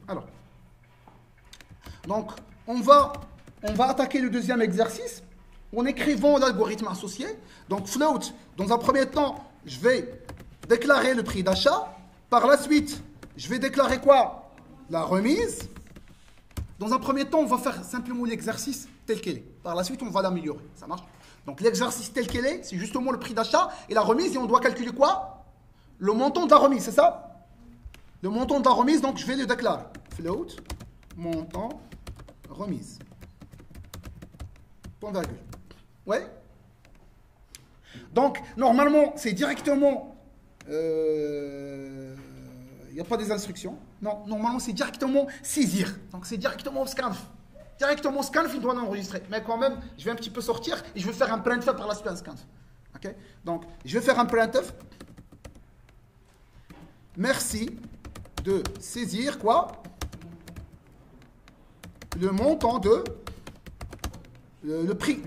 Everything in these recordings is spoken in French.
Alors, donc, on va attaquer le deuxième exercice en écrivant l'algorithme associé. Donc, float, dans un premier temps, je vais déclarer le prix d'achat. Par la suite, je vais déclarer quoi? La remise. Dans un premier temps, on va faire simplement l'exercice tel qu'il est. Par la suite, on va l'améliorer. Ça marche? Donc, l'exercice tel qu'il est, c'est justement le prix d'achat et la remise. Et on doit calculer quoi? Le montant de la remise, c'est ça? Le montant de la remise, donc je vais le déclarer. Float, montant, remise. Point virgule. Ouais? Donc, normalement, c'est directement... Il n'y a pas des instructions. Non, normalement, c'est directement saisir. Donc, c'est directement au scanf. Directement au scanf, il doit l'enregistrer. Mais quand même, je vais un petit peu sortir et je vais faire un printf par la suite un scanf. OK? Donc, je vais faire un printf. Merci de saisir quoi? Le montant de... Le prix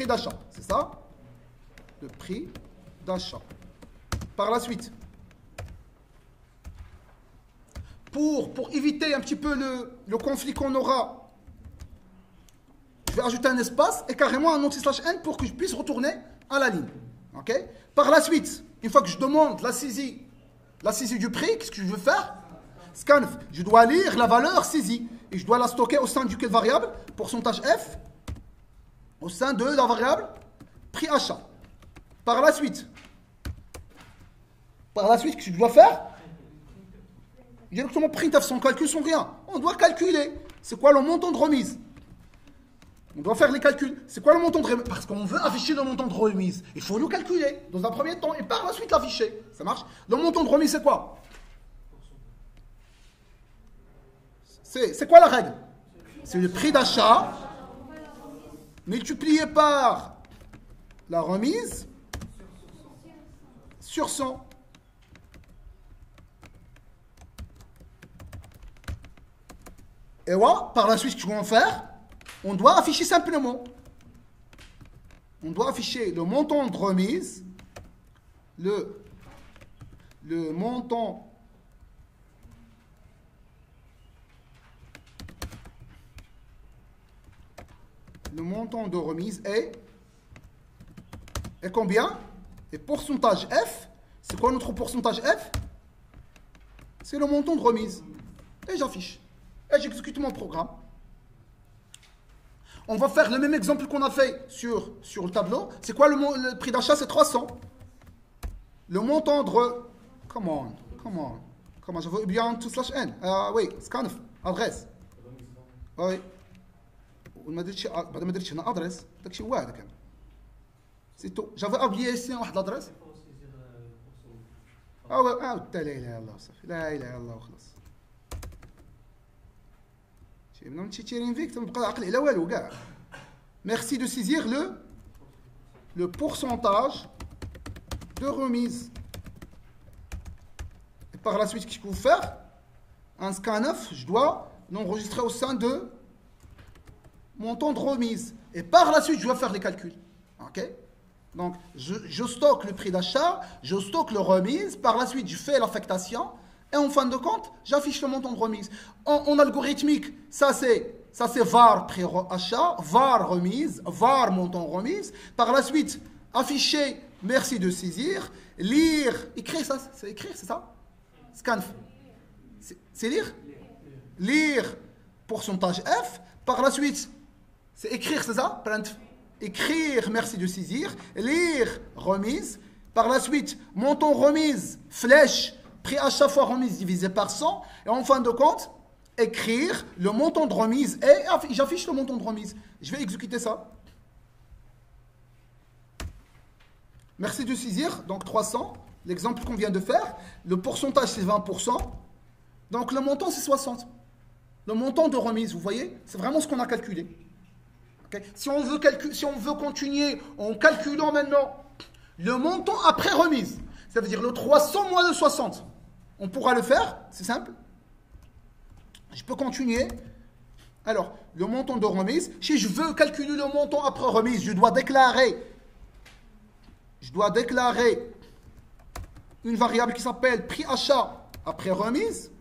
d'achat. C'est ça? Le prix d'achat. Par la suite, pour éviter un petit peu le conflit qu'on aura, je vais ajouter un espace et carrément un anti/n pour que je puisse retourner à la ligne. Okay? Par la suite, une fois que je demande la saisie du prix, qu'est-ce que je veux faire? Scanf, je dois lire la valeur saisie et je dois la stocker au sein de quelle variable? Pourcentage F, au sein de la variable prix achat. Par la suite, qu'est-ce que je dois faire? Directement printf, sans calcul, sans rien. On doit calculer. C'est quoi le montant de remise? On doit faire les calculs. C'est quoi le montant de remise? Parce qu'on veut afficher le montant de remise. Il faut le calculer dans un premier temps et par la suite l'afficher. Ça marche? Le montant de remise, c'est quoi? C'est quoi la règle? C'est le prix d'achat multiplié par la remise sur 100. Et voilà, par la suite, ce qu'on va faire, on doit afficher simplement. On doit afficher le montant de remise, le montant de remise est combien? Et pourcentage F, c'est quoi notre pourcentage F? C'est le montant de remise. Et j'affiche. Et j'exécute mon programme. On va faire le même exemple qu'on a fait sur le tableau. C'est quoi le prix d'achat? C'est 300. Le montant de... Comment je veux bien tout slash n. Oui, scanf, adresse. Oui. ما درتش بعد ما درتش هنا ادريس داكشي واحد كان سي تو جافي ابليي سي واحد الادريس لا اله الا الله صافي لا اله الا الله وخلاص شي من تيرين فيك تنبقى عقل على والو كاع. Merci de saisir le pourcentage de remise. Et par la suite, qu'est-ce qu'il faut faire? Un scanf, je dois l'enregistrer au sein de montant de remise. Et par la suite, je dois faire les calculs. OK? Donc, je stocke le prix d'achat, je stocke le remise. Par la suite, je fais l'affectation. Et en fin de compte, j'affiche le montant de remise. En algorithmique, ça c'est var prix achat, var remise, var montant remise. Par la suite, afficher, merci de saisir, lire, écrire, ça, c'est écrire, c'est ça? Scanf. C'est lire? Lire, pourcentage F. Par la suite, c'est écrire, c'est ça? Écrire, merci de saisir. Lire, remise. Par la suite, montant remise, flèche, prix achat fois remise divisé par 100. Et en fin de compte, écrire le montant de remise et j'affiche le montant de remise. Je vais exécuter ça. Merci de saisir. Donc 300, l'exemple qu'on vient de faire. Le pourcentage, c'est 20%. Donc le montant, c'est 60. Le montant de remise, vous voyez, c'est vraiment ce qu'on a calculé. Okay. Si on veut continuer en calculant maintenant le montant après remise, ça veut dire le 300 moins le 60, on pourra le faire, c'est simple. Je peux continuer. Alors, le montant de remise, si je veux calculer le montant après remise, je dois déclarer une variable qui s'appelle prix achat après remise.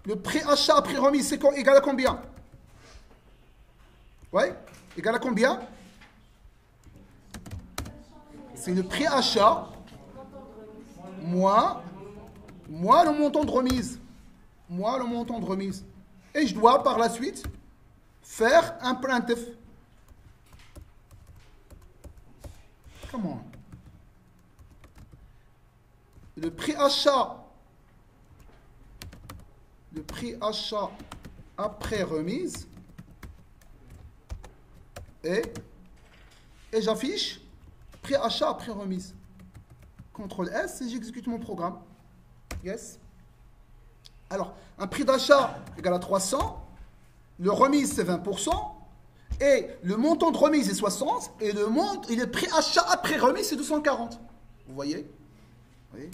Le prix achat après remise, c'est égal à combien? Ouais, égal à combien? C'est le prix achat moins le montant de remise. Moins le montant de remise. Et je dois par la suite faire un printf. Comment? Le prix achat après remise et j'affiche prix achat après remise. CTRL S et j'exécute mon programme. Yes. Alors, un prix d'achat égale à 300, le remise c'est 20%, et le montant de remise est 60, et le prix achat après remise c'est 240. Vous voyez? Oui.